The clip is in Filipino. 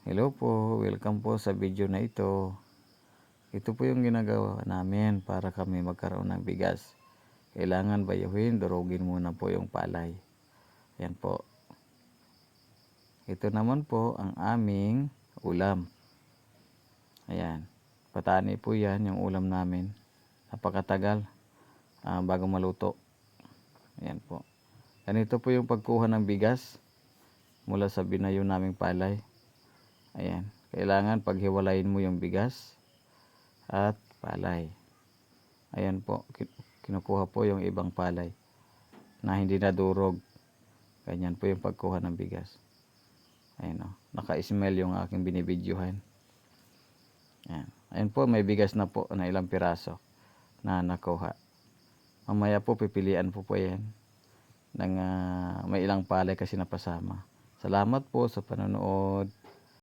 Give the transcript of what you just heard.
Hello po, welcome po sa video na ito. Ito po yung ginagawa namin para kami magkaroon ng bigas. Kailangan bayuhin, durugin muna po yung palay. Yan po. Ito naman po ang aming ulam. Ayan. Patani po yan yung ulam namin. Napakatagal bago maluto. Ayan po. Ganito po yung pagkuha ng bigas mula sa binayo naming palay. Ayan. Kailangan paghiwalayin mo yung bigas at palay. Ayan po. Kinukuha po yung ibang palay na hindi nadurog. Ganyan po yung pagkuha ng bigas. Ayan o. Naka-smell yung aking binibidyohan. Ayan. Ayan po. May bigas na po na ilang piraso na nakuha. Mamaya po pipilian po yan ng may ilang palay kasi napasama. Salamat po sa panonood.